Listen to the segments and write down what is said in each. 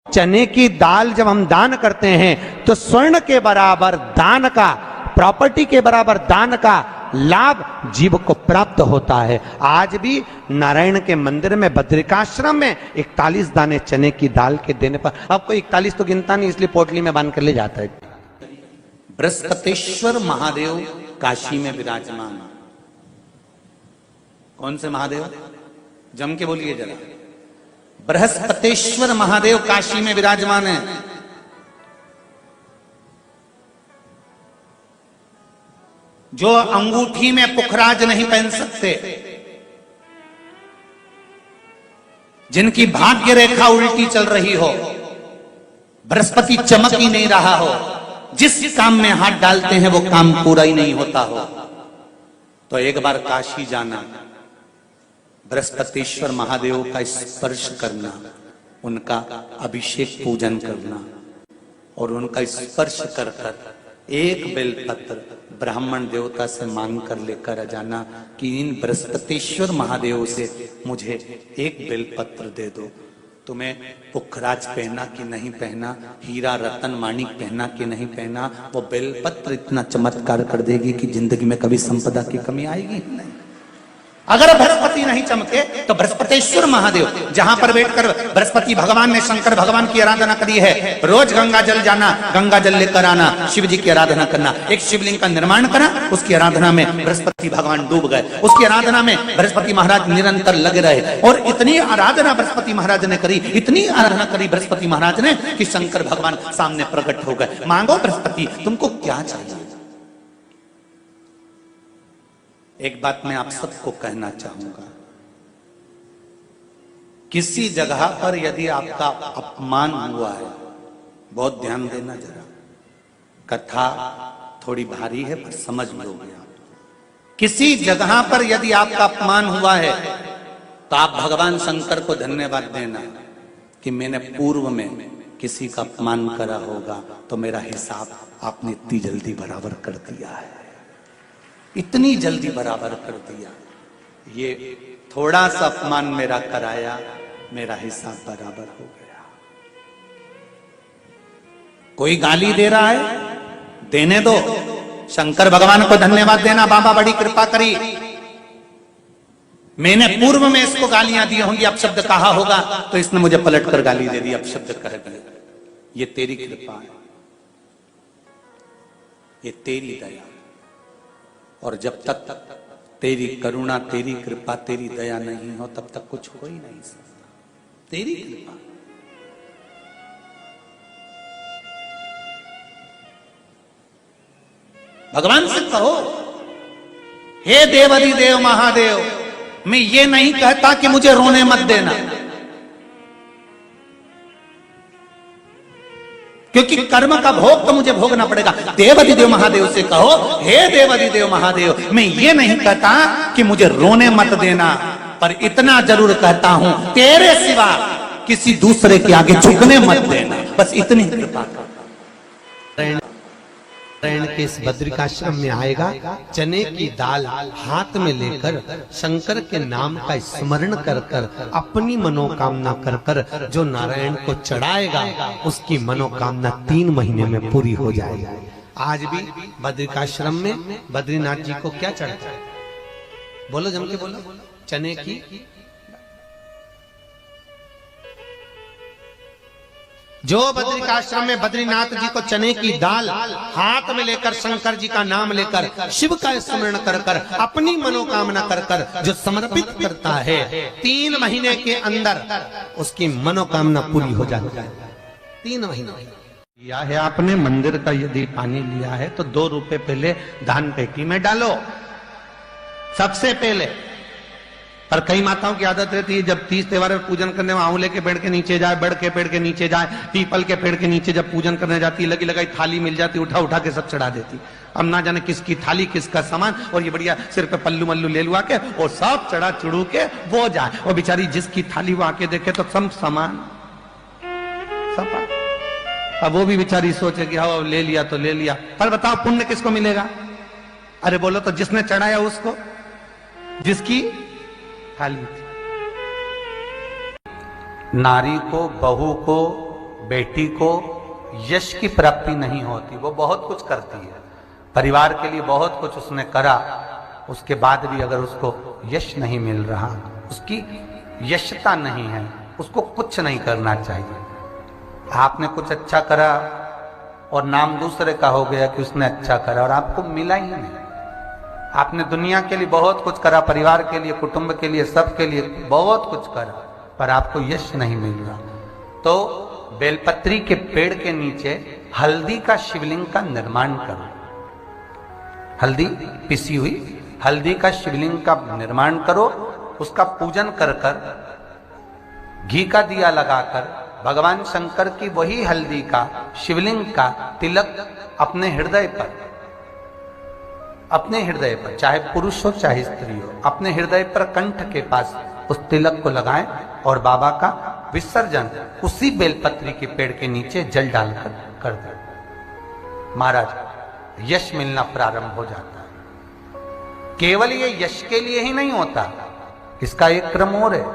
चने की दाल जब हम दान करते हैं तो स्वर्ण के बराबर दान का, प्रॉपर्टी के बराबर दान का लाभ जीव को प्राप्त होता है। आज भी नारायण के मंदिर में बद्रिकाश्रम में 41 दाने चने की दाल के देने पर, आपको 41 तो गिनता नहीं इसलिए पोटली में बांध कर ले जाता है। बृहस्पतेश्वर महादेव काशी में विराजमान। कौन से महादेव? जम के बोलिए जरा। बृहस्पतेश्वर महादेव काशी में विराजमान है। जो अंगूठी में पुखराज नहीं पहन सकते, जिनकी भाग्य रेखा उल्टी चल रही हो, बृहस्पति चमक ही नहीं रहा हो, जिस काम में हाथ डालते हैं वो काम पूरा ही नहीं होता हो, तो एक बार काशी जाना, बृहस्पतेश्वर महादेव का स्पर्श करना, उनका अभिषेक पूजन करना और उनका स्पर्श कर कर एक बेलपत्र ब्राह्मण देवता से मांग कर लेकर आ जाना कि इन बृहस्पतेश्वर महादेव से मुझे एक बेलपत्र दे दो। तुम्हें पुखराज पहना कि नहीं पहना, हीरा रतन माणिक पहना कि नहीं पहना, वो बेलपत्र इतना चमत्कार कर देगी कि जिंदगी में कभी संपदा की कमी आएगी ही नहीं। अगर बृहस्पति नहीं चमके तो बृहस्पतेश्वर महादेव, जहां पर बैठकर बृहस्पति भगवान ने शंकर भगवान की आराधना करी है, रोज गंगा जल जाना, गंगा जल लेकर आना, शिव जी की आराधना करना, एक शिवलिंग का निर्माण करा, उसकी आराधना में बृहस्पति भगवान डूब गए, उसकी आराधना में बृहस्पति महाराज निरंतर लगे रहे और इतनी आराधना बृहस्पति महाराज ने करी, इतनी आराधना करी बृहस्पति महाराज ने कि शंकर भगवान सामने प्रकट हो गए। मांगो बृहस्पति तुमको क्या चाहिए। एक बात मैं आप सबको कहना चाहूंगा, किसी जगह पर यदि आपका अपमान हुआ है, बहुत ध्यान देना जरा, कथा थोड़ी भारी है पर समझ लोगे आप। किसी जगह पर यदि आपका अपमान हुआ है तो आप भगवान शंकर को धन्यवाद देना कि मैंने पूर्व में किसी का अपमान करा होगा तो मेरा हिसाब आपने इतनी जल्दी बराबर कर दिया है, इतनी जल्दी बराबर कर दिया। ये थोड़ा सा अपमान मेरा कराया, मेरा हिसाब बराबर हो गया। कोई गाली दे रहा है, देने दो, शंकर भगवान को धन्यवाद देना, बाबा बड़ी कृपा करी, मैंने पूर्व में इसको गालियां दी होंगी, अपशब्द कहा होगा तो इसने मुझे पलट कर गाली दे दी, अपशब्द कह दिया। ये तेरी कृपा है, ये तेरी दया, और जब तक तेरी करुणा, तेरी कृपा, तेरी दया नहीं हो तब तक कुछ हो ही नहीं सकता। तेरी कृपा। भगवान से कहो, हे देवाधिदेव महादेव, मैं ये नहीं कहता कि मुझे रोने मत देना, क्योंकि कर्म का भोग तो मुझे भोगना पड़ेगा। देवाधिदेव महादेव से कहो, हे देवाधिदेव महादेव, मैं ये नहीं कहता कि मुझे रोने मत देना, पर इतना जरूर कहता हूं तेरे सिवा किसी दूसरे के आगे झुकने मत देना, बस इतनी कृपा कर। नारायण के इस बद्रिकाश्रम में आएगा, चने की दाल हाथ में लेकर शंकर के नाम का स्मरण कर कर अपनी मनोकामना कर कर जो नारायण को चढ़ाएगा उसकी मनोकामना 3 महीने में पूरी हो जाएगी। आज भी बद्रिकाश्रम में बद्रीनाथ जी को क्या चढ़ता है? बोलो जम के बोलो। चने की, जो बद्रिकाश्रम में बद्रीनाथ जी को चने की दाल हाथ में लेकर शंकर जी का नाम लेकर शिव का स्मरण कर कर अपनी मनोकामना कर कर जो समर्पित करता है, 3 महीने के अंदर उसकी मनोकामना पूरी हो जाती है। 3 महीने लिया है आपने मंदिर का, यदि पानी लिया है तो 2 रुपए पहले दान पेटी में डालो सबसे पहले। पर कई माताओं की आदत रहती है, जब 30 त्योहार पूजन करने में आंवले के पेड़ के नीचे जाए, बड़ के पेड़ के नीचे जाए, पीपल के पेड़ के नीचे जब पूजन करने जाती, लगी लगाई थाली मिल जाती, उठा उठा के सब चढ़ा देती। अब ना जाने किसकी थाली किसका सामान, और ये बढ़िया सिर पे पल्लू मल्लू ले लुआ के और सब चढ़ा चढ़ू के वो जाए, और बेचारी जिसकी थाली वो आके देखे तो सब सामान सपा। अब वो भी बेचारी सोचे कि हाँ ले लिया तो ले लिया, पर बताओ पुण्य किसको मिलेगा? अरे बोलो तो जिसने चढ़ाया उसको, जिसकी थाली थी। नारी को, बहू को बेटी को यश की प्राप्ति नहीं होती। वो बहुत कुछ करती है, परिवार के लिए बहुत कुछ उसने करा, उसके बाद भी अगर उसको यश नहीं मिल रहा, उसकी यशता नहीं है, उसको कुछ नहीं करना चाहिए। आपने कुछ अच्छा करा और नाम दूसरे का हो गया कि उसने अच्छा करा और आपको मिला ही नहीं। आपने दुनिया के लिए बहुत कुछ करा, परिवार के लिए, कुटुंब के लिए, सबके लिए बहुत कुछ करा, पर आपको यश नहीं मिल रहा। तो बेलपत्री के पेड़ के नीचे हल्दी का शिवलिंग का निर्माण करो। हल्दी, पिसी हुई हल्दी का शिवलिंग का निर्माण करो, उसका पूजन कर कर, घी का दिया लगाकर भगवान शंकर की वही हल्दी का शिवलिंग का तिलक अपने हृदय पर, चाहे पुरुष हो चाहे स्त्री हो, अपने हृदय पर कंठ के पास उस तिलक को लगाएं और बाबा का विसर्जन उसी बेलपत्री के पेड़ के नीचे जल डालकर कर दें। महाराज, यश मिलना प्रारंभ हो जाता है। केवल ये यश के लिए ही नहीं होता, इसका एक क्रम और है।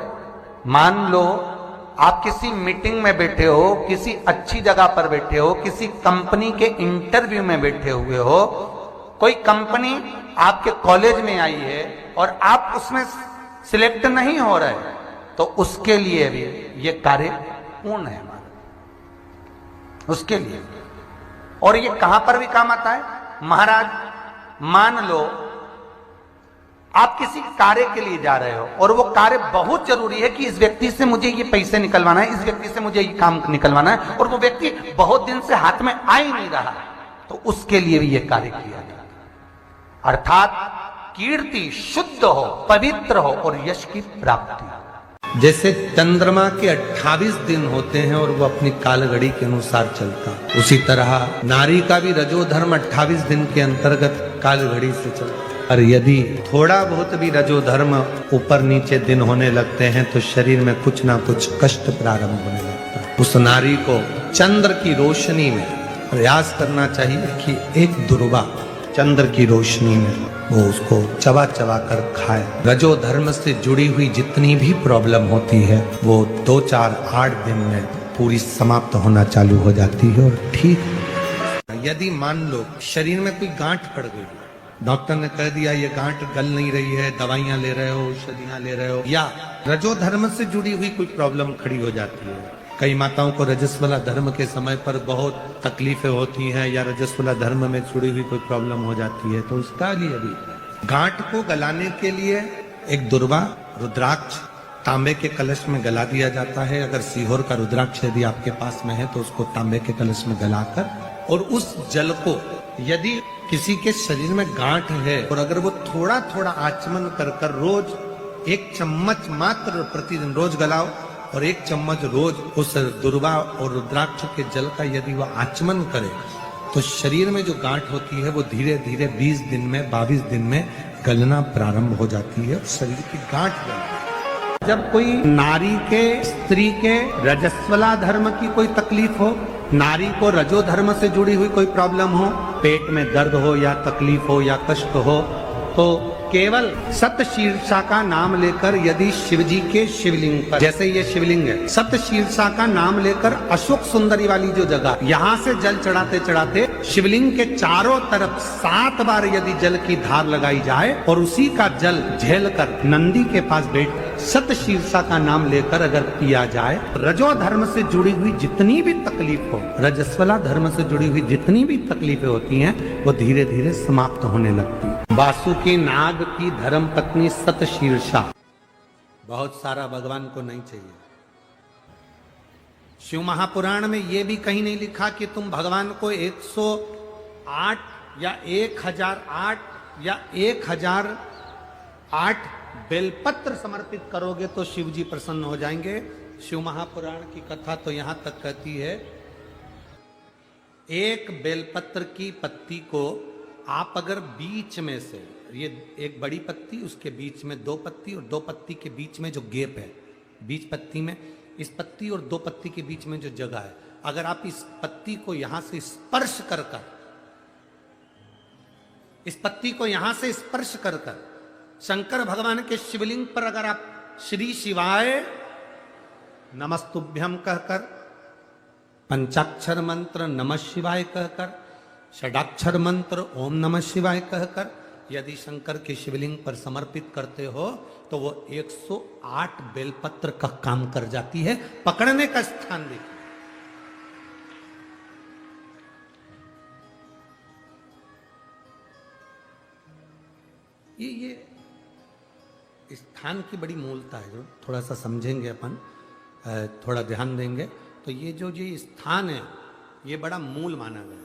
मान लो आप किसी मीटिंग में बैठे हो, किसी अच्छी जगह पर बैठे हो, किसी कंपनी के इंटरव्यू में बैठे हुए हो, कोई कंपनी आपके कॉलेज में आई है और आप उसमें सिलेक्ट नहीं हो रहे, तो उसके लिए भी ये कार्य पूर्ण है हमारा, उसके लिए। और ये कहां पर भी काम आता है महाराज। मान लो आप किसी कार्य के लिए जा रहे हो और वो कार्य बहुत जरूरी है कि इस व्यक्ति से मुझे ये पैसे निकलवाना है, इस व्यक्ति से मुझे ये काम निकलवाना है, और वो व्यक्ति बहुत दिन से हाथ में आ ही नहीं रहा, तो उसके लिए भी ये कार्य किया जाता है। अर्थात कीर्ति शुद्ध हो, पवित्र हो और यश की प्राप्ति। जैसे चंद्रमा के 28 दिन होते हैं और वो अपनी कालघड़ी के अनुसार चलता, उसी तरह नारी का भी रजोधर्म 28 दिन के अंतर्गत कालघड़ी से चलता। और यदि थोड़ा बहुत भी रजोधर्म ऊपर नीचे दिन होने लगते हैं तो शरीर में कुछ ना कुछ कष्ट प्रारंभ होने लगता है। उस नारी को चंद्र की रोशनी में प्रयास करना चाहिए कि एक दुर्वा चंद्र की रोशनी में वो उसको चबा चबा कर खाए। रजोधर्म से जुड़ी हुई जितनी भी प्रॉब्लम होती है वो 2, 4, 8 दिन में पूरी समाप्त होना चालू हो जाती है और ठीक। यदि मान लो शरीर में कोई गांठ पड़ गई, डॉक्टर ने कह दिया ये गांठ गल नहीं रही है, दवाइयां ले रहे हो, औषधियां ले रहे हो, या रजोधर्म से जुड़ी हुई कोई प्रॉब्लम खड़ी हो जाती है। कई माताओं को रजस्वला धर्म के समय पर बहुत तकलीफें होती हैं, या रजस्वला धर्म में जुड़ी हुई कोई प्रॉब्लम हो जाती है, तो उसका लिए भी गांठ को गलाने के लिए एक दुर्वा रुद्राक्ष तांबे के कलश में गला दिया जाता है। अगर सीहोर का रुद्राक्ष यदि आपके पास में है तो उसको तांबे के कलश में गलाकर, और उस जल को यदि किसी के शरीर में गांठ है और अगर वो थोड़ा थोड़ा आचमन कर कर रोज 1 चम्मच मात्र प्रतिदिन रोज गलाओ, और 1 चम्मच रोज उस दुर्वा और रुद्राक्ष के जल का यदि वह आचमन करे, तो शरीर में जो गांठ होती है वो धीरे धीरे 20 दिन में 22 दिन में गलना प्रारंभ हो जाती है, शरीर की गांठ गलती है। जब कोई नारी के, स्त्री के रजस्वला धर्म की कोई तकलीफ हो, नारी को रजो धर्म से जुड़ी हुई कोई प्रॉब्लम हो, पेट में दर्द हो या तकलीफ हो या कष्ट हो, तो केवल सप्तशीर्षा का नाम लेकर यदि शिव जी के शिवलिंग पर, जैसे ये शिवलिंग है, सप्तशीर्षा का नाम लेकर अशोक सुंदरी वाली जो जगह, यहाँ से जल चढ़ाते चढ़ाते शिवलिंग के चारों तरफ 7 बार यदि जल की धार लगाई जाए और उसी का जल झेल कर नंदी के पास बैठ सप्तशीर्षा का नाम लेकर अगर पिया जाए, रजो धर्म से जुड़ी हुई जितनी भी तकलीफ हो, रजस्वला धर्म से जुड़ी हुई जितनी भी तकलीफें होती हैं, वो धीरे धीरे समाप्त होने लगती। वासुकी नाग की धर्म पत्नी सप्तशीर्षा, बहुत सारा भगवान को नहीं चाहिए। शिव महापुराण में यह भी कहीं नहीं लिखा कि तुम भगवान को 108 या 1008 या 1008 बेलपत्र समर्पित करोगे तो शिव जी प्रसन्न हो जाएंगे। शिव महापुराण की कथा तो यहां तक कहती है, एक बेलपत्र की पत्ती को आप अगर बीच में से, ये एक बड़ी पत्ती, उसके बीच में 2 पत्ती और 2 पत्ती के बीच में जो गैप है, बीच पत्ती में, इस पत्ती और 2 पत्ती के बीच में जो जगह है, अगर आप इस पत्ती को यहां से स्पर्श कर कर, इस पत्ती को यहां से स्पर्श कर कर शंकर भगवान के शिवलिंग पर अगर आप श्री शिवाय नमस्तुभ्यम कहकर पंचाक्षर मंत्र नमः शिवाय कहकर, षडाक्षर मंत्र ओम नमः शिवाय कहकर यदि शंकर के शिवलिंग पर समर्पित करते हो तो वो 108 बेलपत्र का काम कर जाती है। पकड़ने का स्थान देखिए, ये स्थान की बड़ी मूलता है, जो थोड़ा सा समझेंगे अपन, थोड़ा ध्यान देंगे तो ये स्थान है ये बड़ा मूल माना गया।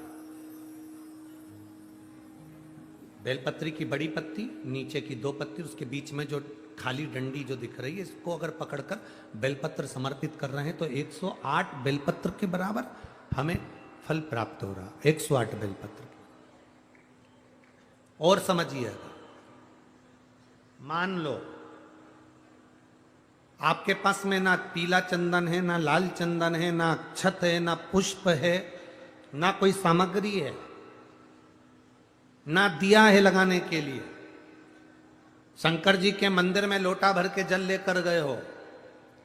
बेलपत्री की बड़ी पत्ती, नीचे की 2 पत्ती, उसके बीच में जो खाली डंडी जो दिख रही है, इसको अगर पकड़कर बेलपत्र समर्पित कर रहे हैं तो 108 बेलपत्र के बराबर हमें फल प्राप्त हो रहा, 108 बेलपत्र के। और समझिएगा, मान लो आपके पास में ना पीला चंदन है, ना लाल चंदन है, ना अक्षत है, ना पुष्प है, ना कोई सामग्री है, ना दिया है लगाने के लिए। शंकर जी के मंदिर में लोटा भर के जल लेकर गए हो,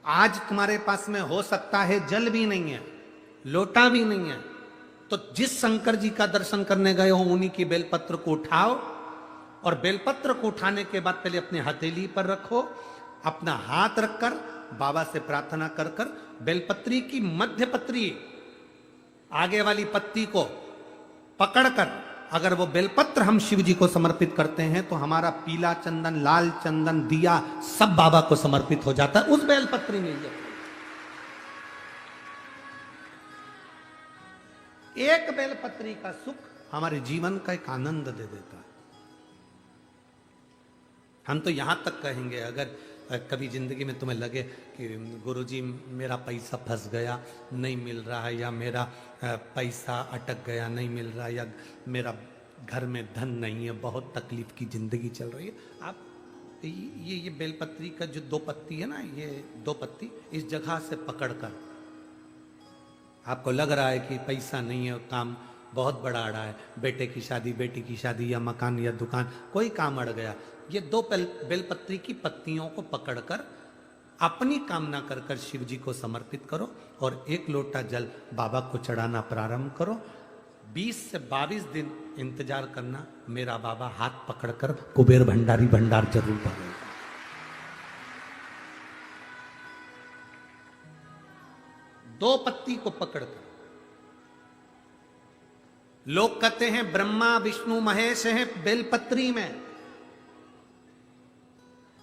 आज तुम्हारे पास में हो सकता है जल भी नहीं है, लोटा भी नहीं है, तो जिस शंकर जी का दर्शन करने गए हो उन्हीं की बेलपत्र को उठाओ और बेलपत्र को उठाने के बाद पहले अपने हथेली पर रखो, अपना हाथ रखकर बाबा से प्रार्थना कर कर बेलपत्री की मध्य पत्री आगे वाली पत्ती को पकड़कर अगर वो बेलपत्र हम शिव जी को समर्पित करते हैं तो हमारा पीला चंदन, लाल चंदन, दिया सब बाबा को समर्पित हो जाता है, उस बेलपत्री मिल जाती है। एक बेलपत्री का सुख हमारे जीवन का एक आनंद दे देता है। हम तो यहां तक कहेंगे, अगर कभी जिंदगी में तुम्हें लगे कि गुरुजी मेरा पैसा फंस गया नहीं मिल रहा है, या मेरा पैसा अटक गया नहीं मिल रहा, या मेरा घर में धन नहीं है, बहुत तकलीफ की जिंदगी चल रही है, आप ये बेलपत्री का जो 2 पत्ती है ना, ये 2 पत्ती इस जगह से पकड़कर, आपको लग रहा है कि पैसा नहीं है, काम बहुत बड़ा अड़ा है, बेटे की शादी, बेटी की शादी, या मकान या दुकान, कोई काम अड़ गया, ये 2 बेलपत्री की पत्तियों को पकड़कर अपनी कामना कर कर शिव जी को समर्पित करो और 1 लोटा जल बाबा को चढ़ाना प्रारंभ करो। 20 से 22 दिन इंतजार करना, मेरा बाबा हाथ पकड़कर कुबेर भंडारी भंडार जरूर भरेगा। दो पत्ती को पकड़कर, लोग कहते हैं ब्रह्मा विष्णु महेश हैं बेलपत्री में,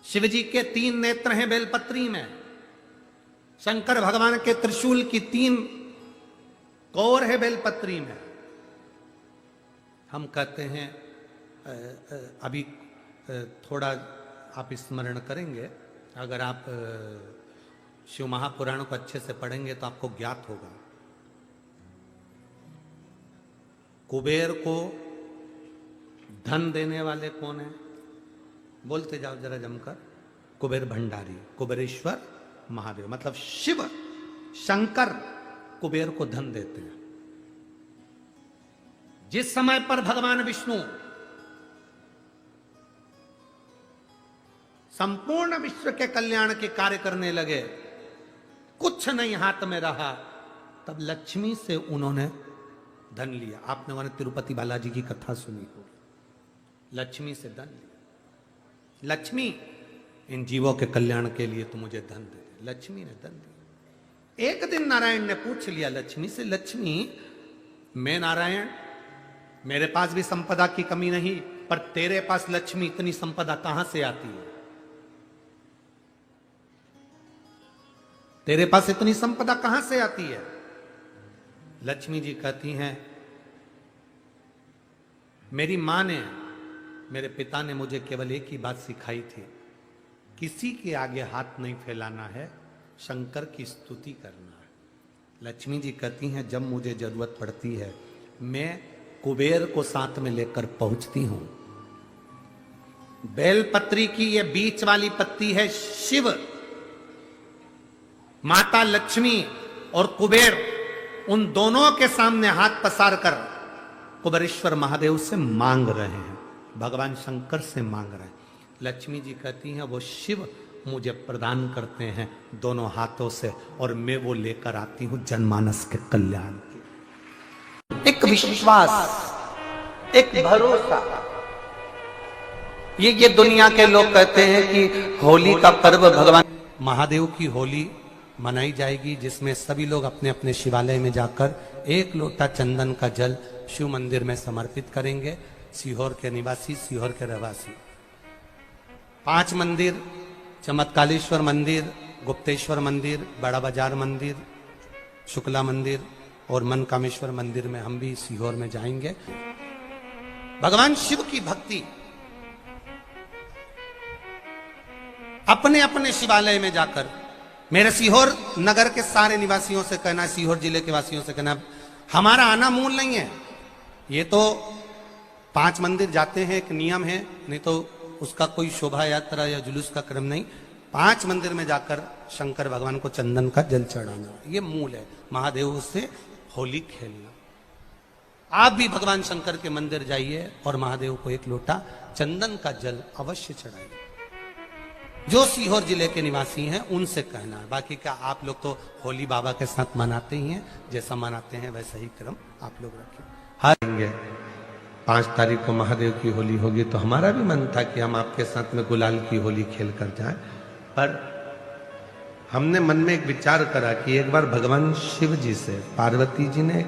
शिव जी के 3 नेत्र हैं बेलपत्री में, शंकर भगवान के त्रिशूल की 3 कौर है बेलपत्री में। हम कहते हैं अभी थोड़ा आप स्मरण करेंगे, अगर आप शिव महापुराण को अच्छे से पढ़ेंगे तो आपको ज्ञात होगा, कुबेर को धन देने वाले कौन है? बोलते जाओ जरा जमकर, कुबेर भंडारी, कुबेरेश्वर महादेव, मतलब शिव शंकर कुबेर को धन देते हैं। जिस समय पर भगवान विष्णु संपूर्ण विश्व के कल्याण के कार्य करने लगे, कुछ नहीं हाथ में रहा, तब लक्ष्मी से उन्होंने धन लिया। आपने वहां तिरुपति बालाजी की कथा सुनी होगी, लक्ष्मी से धन लिया। लक्ष्मी, इन जीवों के कल्याण के लिए तू मुझे धन दे दे। लक्ष्मी ने धन दिया। एक दिन नारायण ने पूछ लिया लक्ष्मी से, लक्ष्मी मैं नारायण, मेरे पास भी संपदा की कमी नहीं, पर तेरे पास लक्ष्मी इतनी संपदा कहां से आती है? तेरे पास इतनी संपदा कहां से आती है? लक्ष्मी जी कहती हैं, मेरी मां ने, मेरे पिता ने मुझे केवल एक ही बात सिखाई थी, किसी के आगे हाथ नहीं फैलाना है, शंकर की स्तुति करना है। लक्ष्मी जी कहती हैं, जब मुझे जरूरत पड़ती है मैं कुबेर को साथ में लेकर पहुंचती हूं। बेलपत्री की ये बीच वाली पत्ती है शिव, माता लक्ष्मी और कुबेर, उन दोनों के सामने हाथ पसार कर कुबेरेश्वर महादेव से मांग रहे हैं, भगवान शंकर से मांग रहे हैं। लक्ष्मी जी कहती हैं, वो शिव मुझे प्रदान करते हैं दोनों हाथों से, और मैं वो लेकर आती हूं जनमानस के कल्याण की। एक विश्वास, एक भरोसा। ये दुनिया के लोग कहते हैं कि होली का पर्व भगवान महादेव की होली मनाई जाएगी, जिसमें सभी लोग अपने अपने शिवालय में जाकर एक लोटा चंदन का जल शिव मंदिर में समर्पित करेंगे। सीहोर के निवासी, सीहोर के रहवासी 5 मंदिर, चमत्कालेश्वर मंदिर, गुप्तेश्वर मंदिर, बड़ा बाजार मंदिर, शुक्ला मंदिर और मनकामेश्वर मंदिर में हम भी सीहोर में जाएंगे। भगवान शिव की भक्ति अपने अपने शिवालय में जाकर, मेरे सीहोर नगर के सारे निवासियों से कहना, सीहोर जिले के वासियों से कहना, हमारा आना मूल नहीं है। ये तो 5 मंदिर जाते हैं, एक नियम है, नहीं तो उसका कोई शोभा यात्रा या जुलूस का क्रम नहीं। 5 मंदिर में जाकर शंकर भगवान को चंदन का जल चढ़ाना, ये मूल है। महादेव से होली खेलना। आप भी भगवान शंकर के मंदिर जाइए और महादेव को एक लोटा चंदन का जल अवश्य चढ़ाइए। जो सीहोर जिले के निवासी हैं उनसे कहना है। बाकी क्या आप लोग तो होली बाबा के साथ मनाते ही हैं, जैसा मनाते हैं वैसा ही क्रम आप लोग रखें। हारेंगे 5 तारीख को महादेव की होली होगी, तो हमारा भी मन था कि हम आपके साथ में गुलाल की होली खेल कर जाएं, पर हमने मन में एक विचार करा कि एक बार भगवान शिव जी से पार्वती जी ने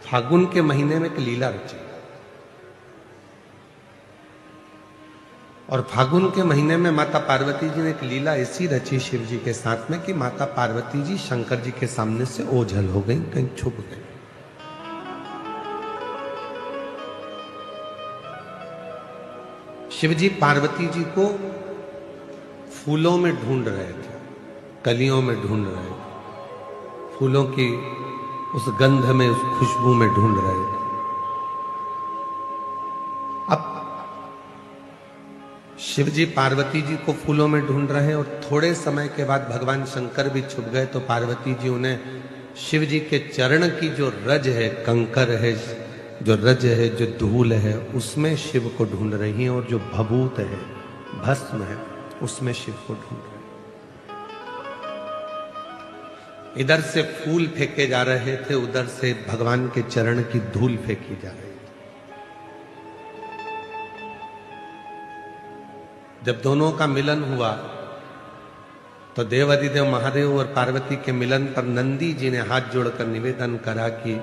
फागुन के महीने में एक लीला रची, और फागुन के महीने में माता पार्वती जी ने एक लीला ऐसी रची शिव जी के साथ में कि माता पार्वती जी शंकर जी के सामने से ओझल हो गई, कहीं छुप गई। शिव जी पार्वती जी को फूलों में ढूंढ रहे थे, कलियों में ढूंढ रहे थे, फूलों की उस गंध में, उस खुशबू में ढूंढ रहे थे। अब शिव जी पार्वती जी को फूलों में ढूंढ रहे हैं, और थोड़े समय के बाद भगवान शंकर भी छुप गए, तो पार्वती जी उन्हें शिव जी के चरण की जो रज है, कंकर है, जो रज है, जो धूल है, उसमें शिव को ढूंढ रही हैं, और जो भभूत है, भस्म है, उसमें शिव को ढूंढ रही हैं। इधर से फूल फेंके जा रहे थे, उधर से भगवान के चरण की धूल फेंकी जा रही थी। जब दोनों का मिलन हुआ तो देवाधिदेव महादेव और पार्वती के मिलन पर नंदी जी ने हाथ जोड़कर निवेदन करा कि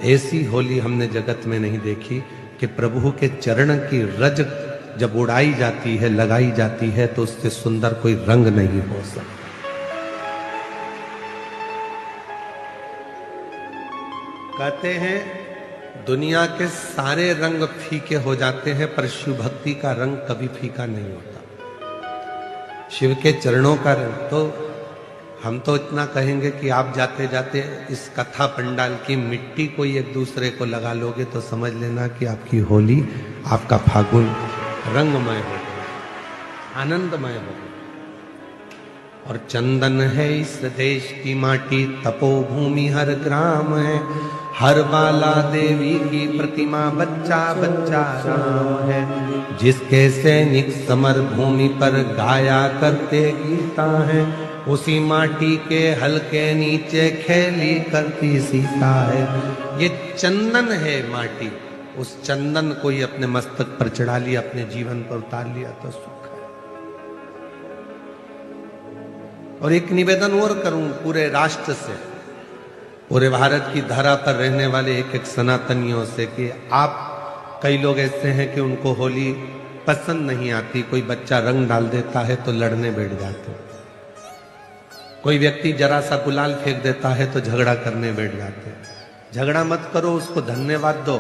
ऐसी होली हमने जगत में नहीं देखी कि प्रभु के चरण की रज जब उड़ाई जाती है, लगाई जाती है, तो उससे सुंदर कोई रंग नहीं हो सकता। कहते हैं दुनिया के सारे रंग फीके हो जाते हैं, पर शिव भक्ति का रंग कभी फीका नहीं होता। शिव के चरणों का रंग, तो हम तो इतना कहेंगे कि आप जाते जाते इस कथा पंडाल की मिट्टी को एक दूसरे को लगा लोगे तो समझ लेना कि आपकी होली, आपका फागुन रंगमय हो गया, आनंदमय हो गया। और चंदन है इस देश की माटी, तपोभूमि हर ग्राम है, हर बाला देवी की प्रतिमा, बच्चा बच्चा राम है, जिसके सैनिक समर भूमि पर गाया करते गीता है, उसी माटी के हल्के नीचे खेली करती सीता है। ये चंदन है माटी, उस चंदन को ही अपने मस्तक पर चढ़ा लिया, अपने जीवन पर उतार लिया तो सुख है। और एक निवेदन और करूं पूरे राष्ट्र से, पूरे भारत की धरा पर रहने वाले एक एक सनातनियों से, कि आप, कई लोग ऐसे हैं कि उनको होली पसंद नहीं आती, कोई बच्चा रंग डाल देता है तो लड़ने बैठ जाते हैं, कोई व्यक्ति जरा सा गुलाल फेंक देता है तो झगड़ा करने बैठ जाते हैं। झगड़ा मत करो, उसको धन्यवाद दो।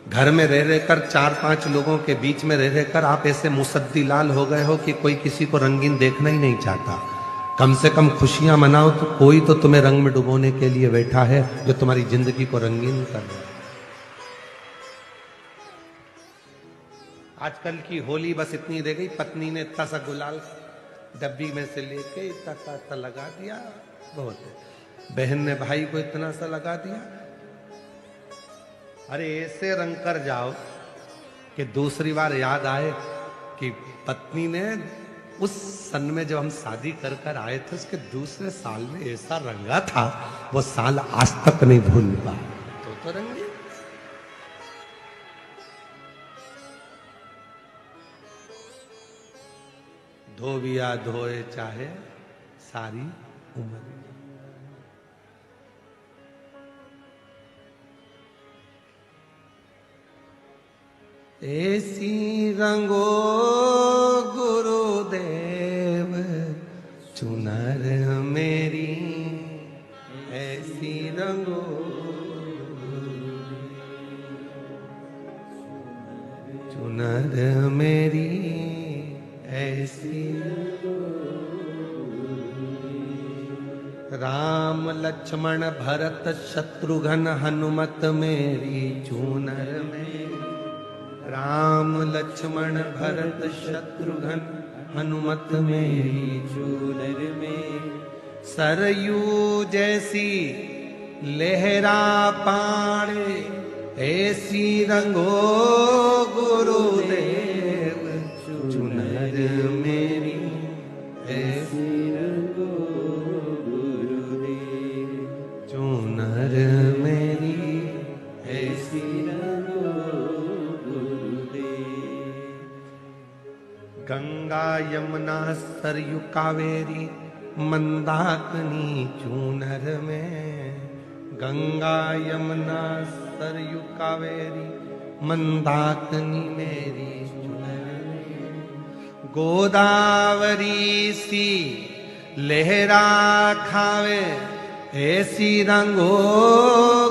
घर में रह रहकर 4-5 लोगों के बीच में रह रहकर आप ऐसे मुसद्दी लाल हो गए हो कि कोई किसी को रंगीन देखना ही नहीं चाहता। कम से कम खुशियां मनाओ, तो कोई तो तुम्हें रंग में डुबोने के लिए बैठा है, जो तुम्हारी जिंदगी को रंगीन कर रहा है। आजकल की होली बस इतनी रह गई, पत्नी ने इतना सा गुलाल डब्बी में से लेके इतना सा लगा दिया, बहुत है। बहन ने भाई को इतना सा लगा दिया। अरे ऐसे रंग कर जाओ कि दूसरी बार याद आए कि पत्नी ने उस सन में जब हम शादी कर कर आए थे उसके दूसरे साल में ऐसा रंगा था, वो साल आज तक नहीं भूल पाया। तो रंगी धोबिया धोए चाहे सारी उम्र। ऐसी रंगो गुरुदेव चुनर मेरी, ऐसी रंगो चुनर मेरी, ऐसी राम लक्ष्मण भरत शत्रुघ्न हनुमत मेरी चूनर मेरी, राम लक्ष्मण भरत शत्रुघ्न हनुमत मेरी चूनर में। सरयू जैसी लहरा पाड़े ऐसी रंगो गुरुदेव चुनर मेरी, ऐसी रंगो गुरुदेव चुनर मेरी, ऐसी रंगो गुरुदेव। गंगा यमुना सरयू कावेरी मंदाकिनी चूनर में, गंगा यमुना सरयू कावेरी मंदाकिनी मेरी चूनर में। गोदावरी सी लहरा खावे ऐसी रंगो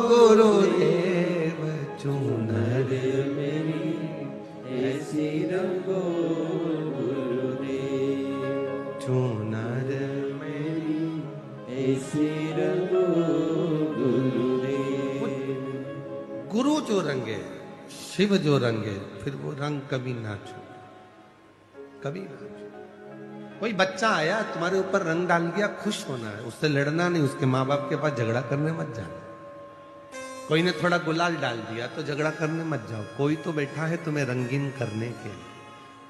गुरुदेव चूनर मेरी, ऐसी रंगो गुरुदेव चूनर मेरी, ऐसी रंगो गुरुदेव। गुरु जो रंगे, शिव जो रंगे, फिर वो रंग कभी ना छूटे, कभी ना छूटे। कोई बच्चा आया तुम्हारे ऊपर रंग डाल दिया, खुश होना है, उससे लड़ना नहीं, उसके माँ बाप के पास झगड़ा करने मत जाना। कोई ने थोड़ा गुलाल डाल दिया तो झगड़ा करने मत जाओ। कोई तो बैठा है तुम्हें रंगीन करने के लिए,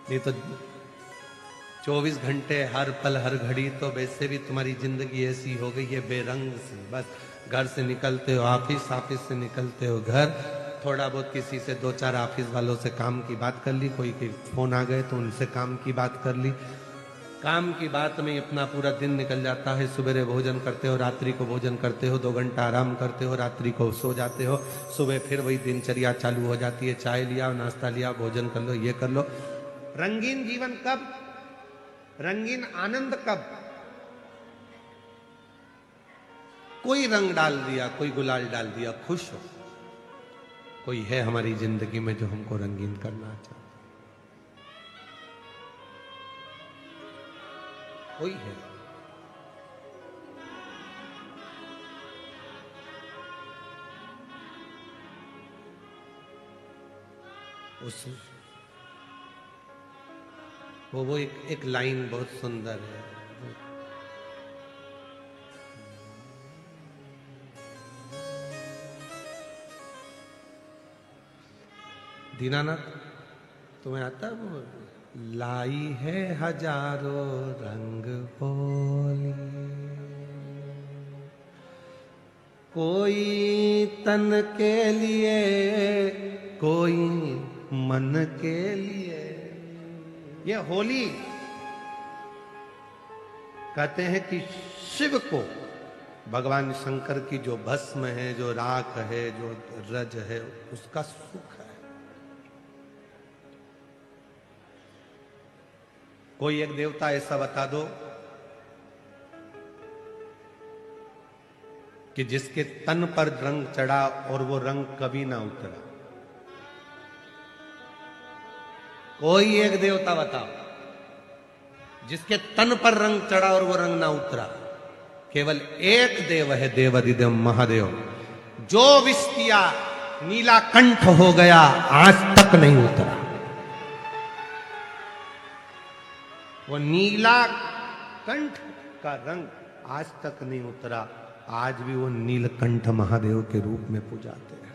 नहीं तो 24 घंटे हर पल हर घड़ी तो वैसे भी तुम्हारी जिंदगी ऐसी हो गई है बेरंग सी। बस घर से निकलते हो ऑफिस, ऑफिस से निकलते हो घर, थोड़ा बहुत किसी से 2-4 ऑफिस वालों से काम की बात कर ली, कोई के फोन आ गए तो उनसे काम की बात कर ली। काम की बात में अपना पूरा दिन निकल जाता है। सुबह भोजन करते हो, रात्रि को भोजन करते हो, 2 घंटा आराम करते हो, रात्रि को सो जाते हो, सुबह फिर वही दिनचर्या चालू हो जाती है। चाय लिया, नाश्ता लिया, भोजन कर लो, ये कर लो। रंगीन जीवन कब, रंगीन आनंद कब? कोई रंग डाल दिया, कोई गुलाल डाल दिया, खुश हो। कोई है हमारी जिंदगी में जो हमको रंगीन करना चाहता, कोई है। उस वो एक लाइन बहुत सुंदर है। दीनानाथ तुम्हें आता है वो? लाई है हजारों रंग होली, कोई तन के लिए, कोई मन के लिए। ये होली कहते हैं कि शिव को, भगवान शंकर की जो भस्म है, जो राख है, जो रज है, उसका सुख है। कोई एक देवता ऐसा बता दो कि जिसके तन पर रंग चढ़ा और वो रंग कभी ना उतरा। कोई एक देवता बताओ जिसके तन पर रंग चढ़ा और वो रंग ना उतरा। केवल एक देव है, देवाधिदेव महादेव, जो विष किया नीला कंठ हो गया, आज तक नहीं उतरा। वो नीला कंठ का रंग आज तक नहीं उतरा। आज भी वो नीलकंठ महादेव के रूप में पूजाते हैं।